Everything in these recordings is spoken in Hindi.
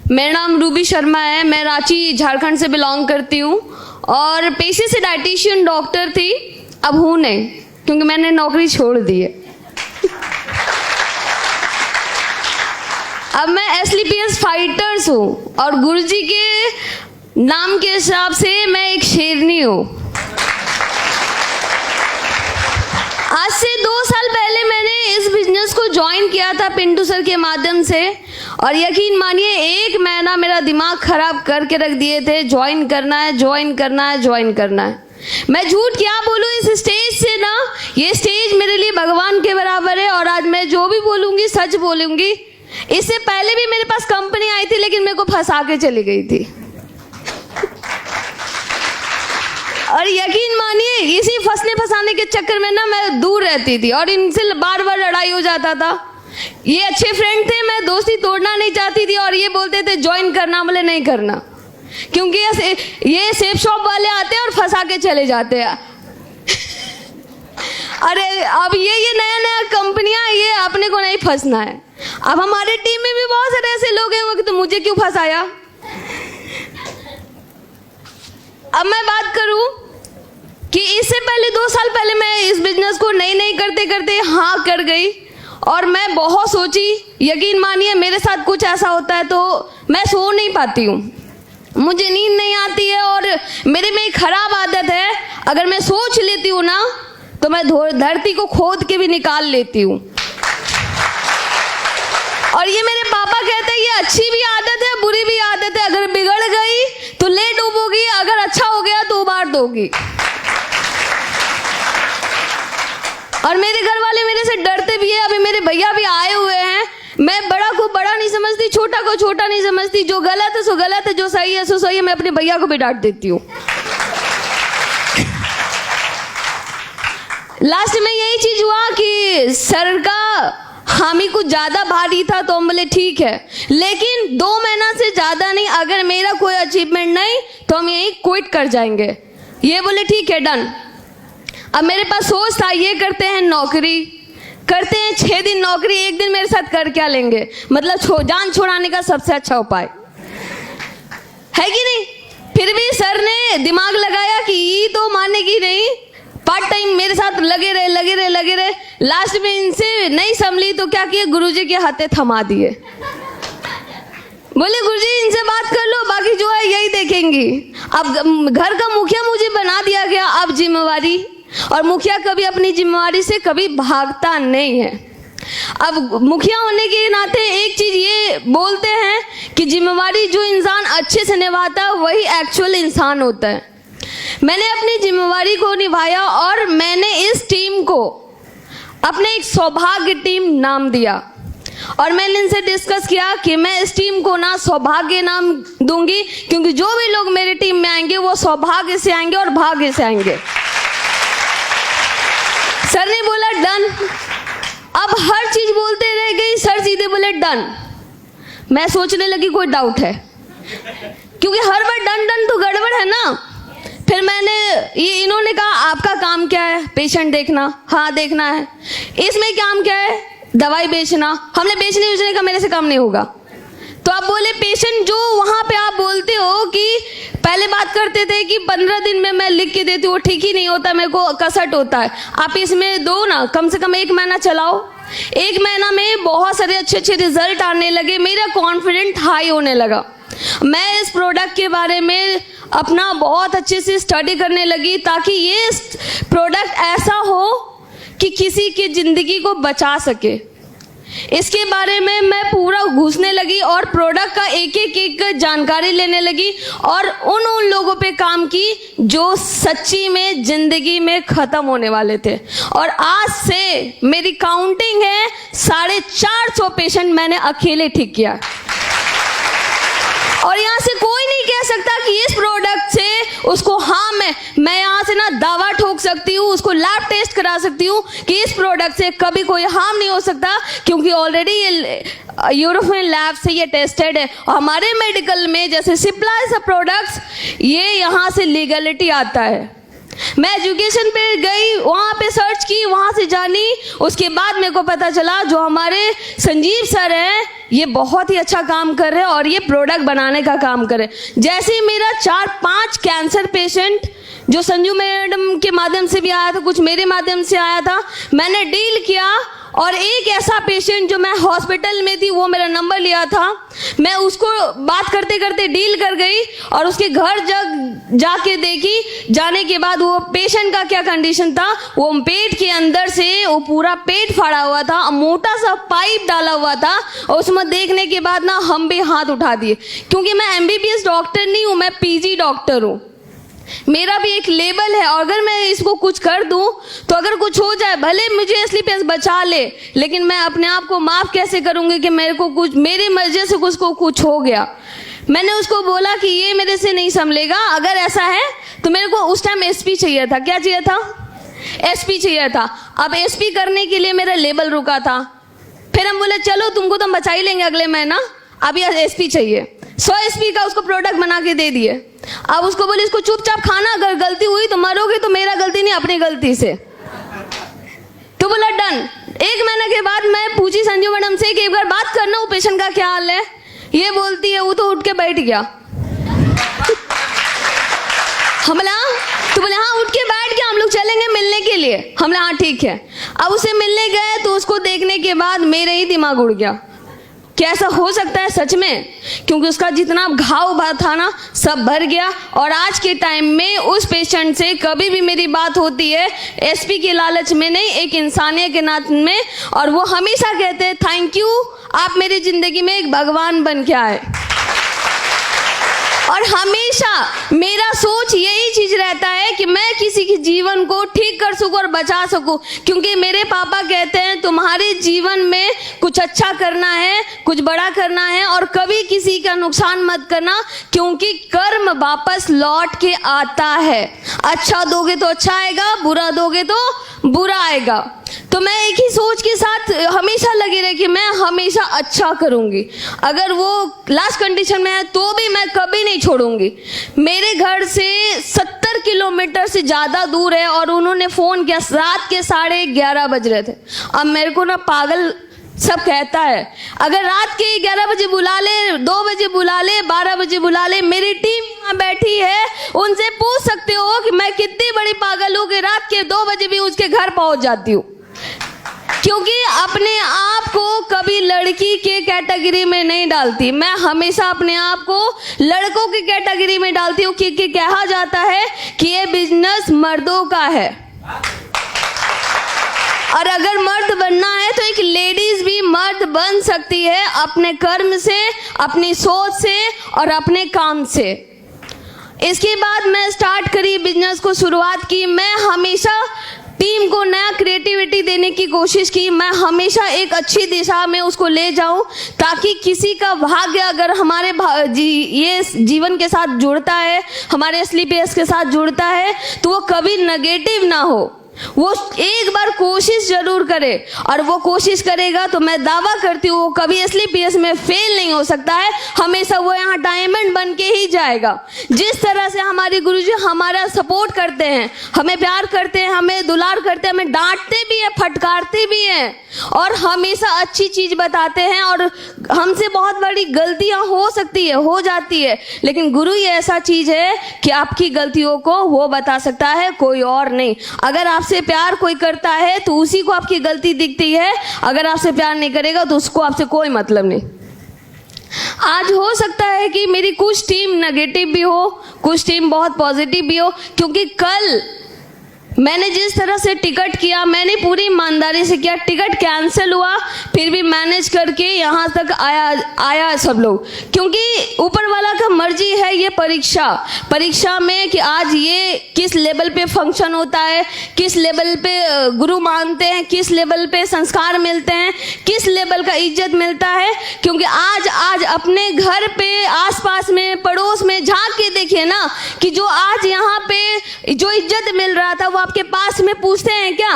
मेरा नाम रूबी शर्मा है। मैं रांची झारखंड से बिलोंग करती हूँ और पेशे से डाइटिशियन डॉक्टर थी, अब हूँ नहीं क्योंकि मैंने नौकरी छोड़ दी है। अब मैं SLPS फाइटर्स हूँ और गुरुजी के नाम के हिसाब से मैं एक शेरनी हूँ। आज से 2 साल पहले मैंने इस बिजनेस को ज्वाइन किया था पिंटू सर के माध्यम से और यकीन मानिए 1 महीना मेरा दिमाग खराब करके रख दिए थे। ज्वाइन करना है, ज्वाइन करना है, ज्वाइन करना है। मैं झूठ क्या बोलूँ, इस स्टेज से ना, ये स्टेज मेरे लिए भगवान के बराबर है और आज मैं जो भी बोलूँगी सच बोलूँगी। इससे पहले भी मेरे पास कंपनी आई थी लेकिन मेरे को फंसा के चली गई थी और यकीन मानिए इसी फंसने फंसाने के चक्कर में ना मैं दूर रहती थी और इनसे बार बार लड़ाई हो जाता था। ये अच्छे फ्रेंड थे, मैं दोस्ती तोड़ना नहीं चाहती थी और ये बोलते थे ज्वाइन करना, बोले नहीं करना क्योंकि ये सेफ शॉप वाले आते हैं और फंसा के चले जाते हैं। अरे अब ये नया नया कंपनियां, ये अपने को नहीं फंसना है। अब हमारे टीम में भी बहुत सारे ऐसे लोग हैं कि तो मुझे क्यों फंसाया। अब मैं बात करूं कि इससे पहले 2 साल पहले मैं इस बिजनेस को नहीं करते करते हाँ कर गई और मैं बहुत सोची। यकीन मानिए मेरे साथ कुछ ऐसा होता है तो मैं सो नहीं पाती हूँ, मुझे नींद नहीं आती है और मेरे में एक खराब आदत है, अगर मैं सोच लेती हूँ ना तो मैं धरती को खोद के भी निकाल लेती हूँ। और ये मेरे पापा कहते हैं ये अच्छी भी आदत है, बुरी भी आदत है। अगर बिगड़ गई तो ले डूबोगी, अगर अच्छा हो गया तो उबार दोगी। और मेरे घर वाले मेरे से डरते भी है। अभी मेरे भैया भी आए हुए हैं। मैं बड़ा को बड़ा नहीं समझती, छोटा को छोटा नहीं समझती। जो गलत है सो गलत है, जो सही है सो सही है। मैं अपने भैया को भी डांट देती हूँ। लास्ट में यही चीज हुआ कि सर का हामी कुछ ज्यादा भारी था तो हम बोले ठीक है, लेकिन 2 महीना से ज्यादा नहीं, अगर मेरा कोई अचीवमेंट नहीं तो हम यहीं क्विट कर जाएंगे। ये बोले ठीक है डन। अब मेरे पास सोच था ये करते हैं नौकरी, करते हैं 6 दिन नौकरी, 1 दिन मेरे साथ कर क्या लेंगे, मतलब जान छुड़ाने का सबसे अच्छा उपाय है कि नहीं। फिर भी सर ने दिमाग लगाया कि ये तो मानेगी नहीं, पार्ट टाइम मेरे साथ लगे रहे। लास्ट में इनसे नहीं संभली तो क्या किए, गुरुजी के हाथे थमा दिए। बोले गुरुजी इनसे बात कर लो, बाकी जो है यही देखेंगी। अब घर का मुखिया मुझे बना दिया गया, अब जिम्मेवारी, और मुखिया कभी अपनी जिम्मेवारी से कभी भागता नहीं है। अब मुखिया होने के नाते एक चीज ये बोलते हैं कि जिम्मेवारी जो इंसान अच्छे से निभाता है वही एक्चुअल इंसान होता है। मैंने अपनी जिम्मेवारी को निभाया और मैंने इस टीम को अपने एक सौभाग्य टीम नाम दिया और मैंने इनसे डिस्कस किया कि मैं इस टीम को ना सौभाग्य नाम दूंगी क्योंकि जो भी लोग मेरी टीम में आएंगे वो सौभाग्य से आएंगे और भाग्य से आएंगे। सर ने बोला डन। अब हर चीज बोलते रह गई, सर सीधे बोले डन। मैं सोचने लगी कोई डाउट है क्योंकि हर बार डन तो गड़बड़ है ना। फिर इन्होंने कहा आपका काम क्या है, पेशेंट देखना। हाँ देखना है। इसमें काम क्या है, दवाई बेचना। हमने बेचने का मेरे से काम नहीं होगा। तो आप बोले पेशेंट जो वहां पे आप बोलते हो कि पहले बात करते थे कि 15 दिन में मैं लिख के देती हूँ, वो ठीक ही नहीं होता, मेरे को कसट होता है। आप इसमें दो ना, कम से कम 1 महीना चलाओ। 1 महीना में बहुत सारे अच्छे रिजल्ट आने लगे, मेरा कॉन्फिडेंट हाई होने लगा। मैं इस प्रोडक्ट के बारे में अपना बहुत अच्छे से स्टडी करने लगी ताकि ये प्रोडक्ट ऐसा हो कि किसी की जिंदगी को बचा सके। इसके बारे में मैं पूरा घुसने लगी और प्रोडक्ट का एक जानकारी लेने लगी और उन लोगों पे काम की जो सच्ची में जिंदगी में खत्म होने वाले थे। और आज से मेरी काउंटिंग है 450 पेशेंट मैंने अकेले ठीक किया। और यहाँ से कोई नहीं कह सकता कि इस प्रोडक्ट से उसको हाँ मैं यहाँ से ना दावा ठोक सकती हूँ, उसको लैब टेस्ट करा सकती हूँ कि इस प्रोडक्ट से कभी कोई हार्म नहीं हो सकता क्योंकि ऑलरेडी ये यूरोपियन लैब से ये टेस्टेड है। और हमारे मेडिकल में जैसे सिप्ला सब प्रोडक्ट्स ये यहाँ से लीगलिटी आता है। मैं एजुकेशन पे गई, वहाँ पे सर्च की, वहाँ से जानी, उसके बाद मेरे को पता चला जो हमारे संजीव सर हैं ये बहुत ही अच्छा काम कर रहे हैं और ये प्रोडक्ट बनाने का काम कर रहे हैं। जैसे ही मेरा 4-5 कैंसर पेशेंट जो संजू मैडम के माध्यम से भी आया था, कुछ मेरे माध्यम से आया था, मैंने डील किया। और एक ऐसा पेशेंट जो मैं हॉस्पिटल में थी, वो मेरा नंबर लिया था, मैं उसको बात करते करते डील कर गई और उसके घर जाके देखी। जाने के बाद वो पेशेंट का क्या कंडीशन था, वो पेट के अंदर से वो पूरा पेट फाड़ा हुआ था, मोटा सा पाइप डाला हुआ था। और उसमें देखने के बाद ना हम भी हाथ उठा दिए, क्योंकि मैं MBBS डॉक्टर नहीं हूँ, मैं PG डॉक्टर हूँ। मेरा भी एक लेवल है और अगर मैं इसको कुछ कर दूं तो अगर कुछ हो जाए, भले मुझे स्लीपेंस बचा ले, लेकिन मैं अपने आप को माफ कैसे करूंगी कि मेरे को कुछ, मेरी मर्जी से कुछ हो गया। मैंने उसको बोला कि ये मेरे से नहीं संभलेगा, अगर ऐसा है तो मेरे को उस टाइम SP चाहिए था। क्या चाहिए था? SP चाहिए था। अब SP करने के लिए मेरा लेवल रुका था। फिर हम बोले चलो तुमको तो हम बचा ही लेंगे अगले महीना, अब ये SP चाहिए। 100 SP का उसको प्रोडक्ट बना के दे दिए। अब उसको बोले इसको चुपचाप खाना, अगर गलती हुई तो मरोगे तो मेरा गलती नहीं, अपनी गलती से। तो बोला डन। 1 महीने के बाद मैं पूछी संजू मैडम से कि एक बार बात करना, वो पेशेंट का क्या हाल है। ये बोलती है वो तो उठ के बैठ गया। हम बोला तो बोले हाँ उठ के बैठ गया, हम लोग चलेंगे मिलने के लिए। हम बोला हाँ ठीक है। अब उसे मिलने गए तो उसको देखने के बाद मेरे ही दिमाग उड़ गया, क्या ऐसा हो सकता है सच में, क्योंकि उसका जितना घाव था ना सब भर गया। और आज के टाइम में उस पेशेंट से कभी भी मेरी बात होती है SP के लालच में नहीं, एक इंसानियत के नाते में, और वो हमेशा कहते हैं थैंक यू, आप मेरी जिंदगी में एक भगवान बन के आए। और हमेशा मेरा सोच यही चीज रहता है कि मैं किसी के जीवन को ठीक कर सकूं और बचा सकूं, क्योंकि मेरे पापा कहते हैं तुम्हारे जीवन में कुछ अच्छा करना है, कुछ बड़ा करना है और कभी किसी का नुकसान मत करना, क्योंकि कर्म वापस लौट के आता है। अच्छा दोगे तो अच्छा आएगा, बुरा दोगे तो बुरा आएगा। तो मैं एक ही सोच के साथ हमेशा लगी रही कि मैं हमेशा अच्छा करूंगी। अगर वो लास्ट कंडीशन में है तो भी मैं कभी नहीं छोड़ूंगी। मेरे घर से 70 किलोमीटर से ज़्यादा दूर है और उन्होंने फ़ोन किया, रात के 11:30 बज रहे थे। अब मेरे को ना पागल सब कहता है, अगर रात के 11 बजे बुला ले, 2 बजे बुला ले, 12 बजे बुला ले, मेरी टीम यहाँ बैठी है, उनसे पूछ सकते हो कि मैं कितनी बड़ी पागल हूँ कि रात के 2 बजे भी उसके घर पहुँच जाती हूँ। क्योंकि अपने आप को कभी लड़की के कैटेगरी में नहीं डालती, मैं हमेशा अपने आप को लड़कों की कैटेगरी में डालती हूँ, क्योंकि कहा जाता है कि ये बिजनेस मर्दों का है और अगर मर्द बनना है तो एक लेडीज भी मर्द बन सकती है, अपने कर्म से, अपनी सोच से और अपने काम से। इसके बाद मैं स्टार्ट करी बिजनेस को, शुरुआत की। मैं हमेशा टीम को नया क्रिएटिविटी देने की कोशिश की, मैं हमेशा एक अच्छी दिशा में उसको ले जाऊं, ताकि किसी का भाग्य अगर हमारे ये जीवन के साथ जुड़ता है, हमारे स्लीपेस के साथ जुड़ता है, तो वो कभी नेगेटिव ना हो। वो एक बार कोशिश जरूर करे और वो कोशिश करेगा तो मैं दावा करती हूँ वो कभी SLPS में फेल नहीं हो सकता है, हमेशा वो यहाँ डायमंड बन के ही जाएगा। जिस तरह से हमारे गुरुजी हमारा सपोर्ट करते हैं, हमें प्यार करते हैं, हमें दुलार करते हैं, हमें डांटते भी हैं, फटकारते भी हैं और हमेशा अच्छी चीज बताते हैं। और हमसे बहुत बड़ी गलतियां हो सकती है, हो जाती है, लेकिन गुरु ये ऐसा चीज है कि आपकी गलतियों को वो बता सकता है, कोई और नहीं। अगर आपसे प्यार कोई करता है तो उसी को आपकी गलती दिखती है, अगर आपसे प्यार नहीं करेगा तो उसको आपसे कोई मतलब नहीं। आज हो सकता है कि मेरी कुछ टीम नेगेटिव भी हो, कुछ टीम बहुत पॉजिटिव भी हो, क्योंकि कल मैंने जिस तरह से टिकट किया, मैंने पूरी ईमानदारी से किया। टिकट कैंसिल हुआ, फिर भी मैनेज करके यहाँ तक आया सब लोग, क्योंकि ऊपर वाला का मर्जी है। ये परीक्षा में कि आज ये किस लेवल पे फंक्शन होता है, किस लेवल पे गुरु मानते हैं, किस लेवल पे संस्कार मिलते हैं, किस लेवल का इज्जत मिलता है। क्योंकि आज अपने घर पे, आसपास में, पड़ोस में झांक के देखिए ना कि जो आज यहाँ पे जो इज्जत मिल रहा था वो आपके पास में पूछते हैं क्या?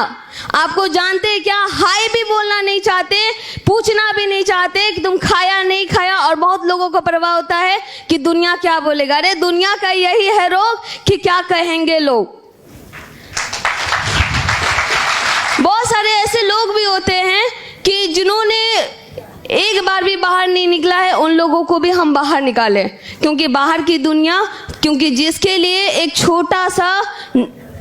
आपको जानते हैं क्या? हाय भी बोलना नहीं चाहते, पूछना भी नहीं चाहते कि तुम खाया नहीं खाया। और बहुत लोगों को परवाह होता है कि दुनिया क्या बोलेगा। अरे दुनिया का यही है रोग कि क्या कहेंगे लोग। बहुत सारे ऐसे लोग भी होते हैं कि जिन्होंने एक बार भी बाहर नहीं निकला है, उन लोगों को भी हम बाहर निकालें। क्योंकि बाहर की दुनिया, क्योंकि जिसके लिए एक छोटा सा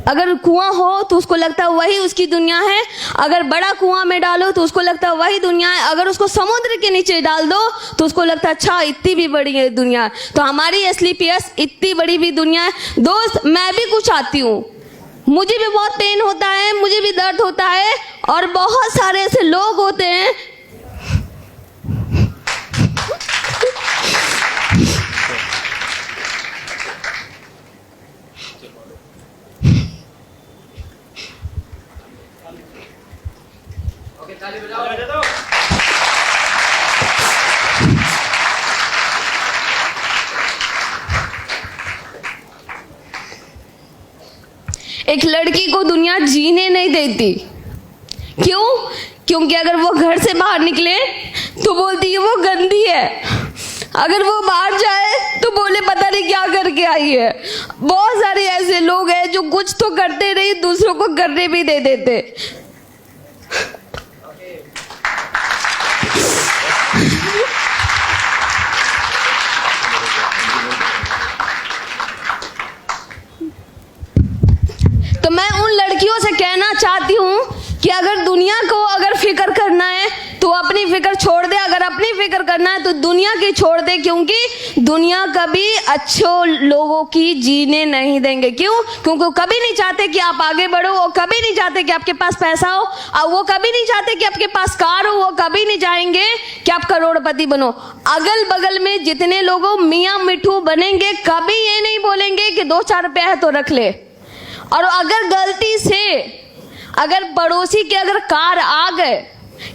अगर कुआं हो तो उसको लगता है वही उसकी दुनिया है, अगर बड़ा कुआं में डालो तो उसको लगता है वही दुनिया है, अगर उसको समुद्र के नीचे डाल दो तो उसको लगता है अच्छा इतनी भी बड़ी है दुनिया। तो हमारी एसलीपीएस इतनी बड़ी भी दुनिया है। दोस्त, मैं भी कुछ आती हूँ, मुझे भी बहुत पेन होता है, मुझे भी दर्द होता है, और बहुत सारे ऐसे लोग होते हैं एक लड़की को दुनिया जीने नहीं देती। क्यों? क्योंकि अगर वो घर से बाहर निकले तो बोलती है वो गंदी है, अगर वो बाहर जाए तो बोले पता नहीं क्या करके आई है। बहुत सारे ऐसे लोग हैं जो कुछ तो करते नहीं, दूसरों को करने भी दे देते। तो मैं उन लड़कियों से कहना चाहती हूँ कि अगर दुनिया को अगर फिक्र करना है तो अपनी फिक्र छोड़ दे, अगर अपनी फिक्र करना है तो दुनिया की छोड़ दे, क्योंकि दुनिया कभी अच्छे लोगों की जीने नहीं देंगे। क्यों? क्योंकि वो कभी नहीं चाहते कि आप आगे बढ़ो, वो कभी नहीं चाहते कि आपके पास पैसा हो, और वो कभी नहीं चाहते कि आपके पास कार हो, वो कभी नहीं चाहेंगे कि आप करोड़पति बनो। अगल बगल में जितने लोगों मियाँ मिठू बनेंगे, कभी ये नहीं बोलेंगे कि 2-4 रुपया है तो रख ले। और अगर गलती से अगर पड़ोसी के अगर कार आ गए,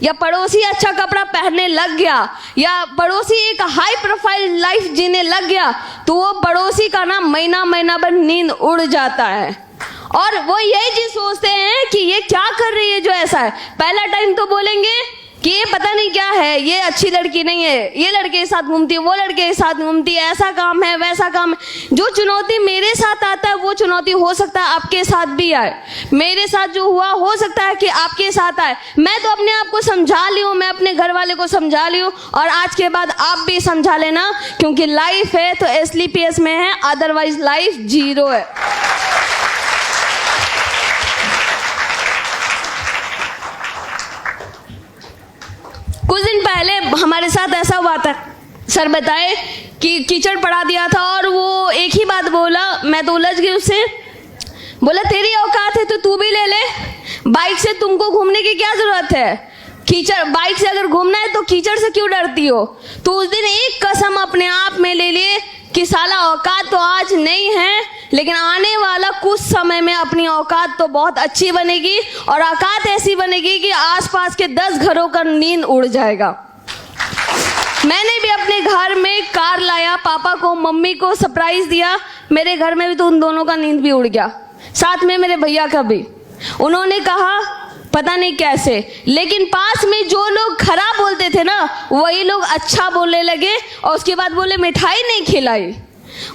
या पड़ोसी अच्छा कपड़ा पहनने लग गया, या पड़ोसी एक हाई प्रोफाइल लाइफ जीने लग गया, तो वो पड़ोसी का ना महीना भर नींद उड़ जाता है। और वो यही चीज सोचते हैं कि ये क्या कर रही है जो ऐसा है। पहला टाइम तो बोलेंगे कि ये पता नहीं क्या है, ये अच्छी लड़की नहीं है, ये लड़के के साथ घूमती है, वो लड़के के साथ घूमती है, ऐसा काम है वैसा काम है। जो चुनौती मेरे साथ आता है वो चुनौती हो सकता है आपके साथ भी आए। मेरे साथ जो हुआ हो सकता है कि आपके साथ आए। मैं तो अपने आप को समझा ली हूँ, मैं अपने घर वाले को समझा ली हूँ, और आज के बाद आप भी समझा लेना, क्योंकि लाइफ है तो एसलीपीएस में है, अदरवाइज लाइफ 0 है। कुछ दिन पहले हमारे साथ ऐसा हुआ था, सर बताए कि कीचड़ पड़ा दिया था, और वो एक ही बात बोला, मैं तो उलझ गई उससे। बोला तेरी औकात है तो तू भी ले ले, बाइक से तुमको घूमने की क्या जरूरत है, कीचड़ बाइक से अगर घूमना है तो कीचड़ से क्यों डरती हो। तो उस दिन एक कसम अपने आप में ले लिए कि साला औकात तो आज नहीं है, लेकिन आने वाला कुछ समय में अपनी औकात तो बहुत अच्छी बनेगी, और औकात ऐसी बनेगी कि आसपास के 10 घरों का नींद उड़ जाएगा। मैंने भी अपने घर में कार लाया, पापा को मम्मी को सरप्राइज दिया, मेरे घर में भी तो उन दोनों का नींद भी उड़ गया, साथ में मेरे भैया का भी। उन्होंने कहा पता नहीं कैसे, लेकिन पास में जो लोग खराब बोलते थे ना, वही लोग अच्छा बोलने लगे, और उसके बाद बोले मिठाई नहीं खिलाई।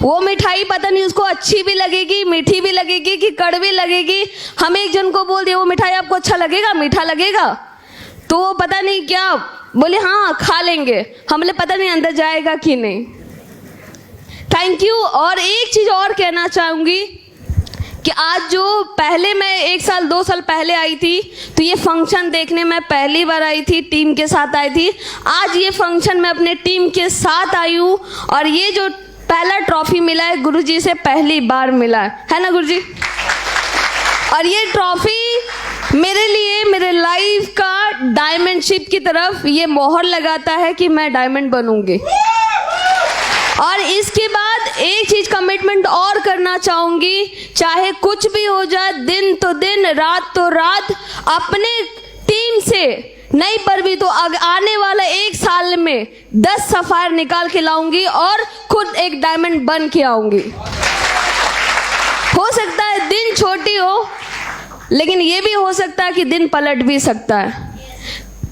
वो मिठाई पता नहीं उसको अच्छी भी लगेगी, मीठी भी लगेगी कि कड़वी लगेगी। हम एक जन को बोल दिए वो मिठाई आपको अच्छा लगेगा, मीठा लगेगा, तो वो पता नहीं क्या बोले हाँ खा लेंगे। हमने पता नहीं अंदर जाएगा कि नहीं। Thank you. और एक चीज और कहना चाहूंगी कि आज जो पहले मैं 1 साल 2 साल पहले आई थी, तो ये फंक्शन देखने मैं पहली बार आई थी, टीम के साथ आई थी। आज ये फंक्शन मैं अपने टीम के साथ आई हूँ, और ये जो पहला ट्रॉफी मिला है गुरुजी से पहली बार मिला है ना गुरुजी। और ये ट्रॉफी मेरे लिए मेरे लाइफ का डायमंड शिप की तरफ ये मोहर लगाता है कि मैं डायमंड बनूंगी। और इसके बाद एक चीज कमिटमेंट और करना चाहूंगी, चाहे कुछ भी हो जाए, दिन तो दिन रात तो रात, अपने टीम से नहीं पर भी तो आने वाला 1 साल में 10 सफायर निकाल के लाऊंगी और खुद एक डायमंड बन के आऊंगी। हो सकता है दिन छोटी हो, लेकिन ये भी हो सकता है कि दिन पलट भी सकता है।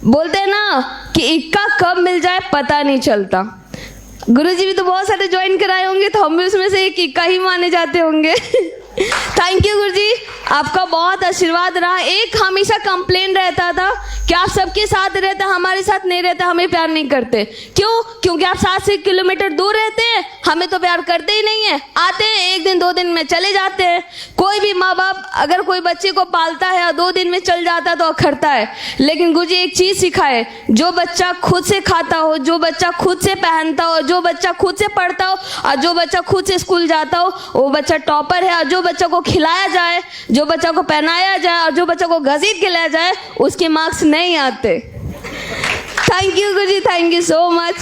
बोलते हैं ना कि इक्का कब मिल जाए पता नहीं चलता। गुरुजी भी तो बहुत सारे ज्वाइन कराए होंगे, तो हम भी उसमें से एक इक्का ही माने जाते होंगे। थैंक यू गुरुजी। आपका बहुत आशीर्वाद रहा। एक हमेशा कंप्लेन रहता था कि आप सबके साथ रहते, हमारे साथ नहीं रहते, हमें प्यार नहीं करते। क्यों? क्योंकि आप 7 से किलोमीटर दूर रहते हैं, हमें तो प्यार करते ही नहीं है। आते हैं 1 दिन 2 दिन में चले जाते हैं। कोई भी माँ बाप अगर कोई बच्चे को पालता है और 2 दिन में चल जाता है तो अखरता है। लेकिन गुरुजी एक चीज सिखाए, जो बच्चा खुद से खाता हो, जो बच्चा खुद से पहनता हो, जो बच्चा खुद से पढ़ता हो और जो बच्चा खुद से स्कूल जाता हो, वो बच्चा टॉपर है। और जो बच्चा को खिलाया जाए, जो बच्चा को पहनाया जाए और जो बच्चा को घसीट के लाया जाए, उसके मार्क्स नहीं आते। Thank you Guruji, thank you so much.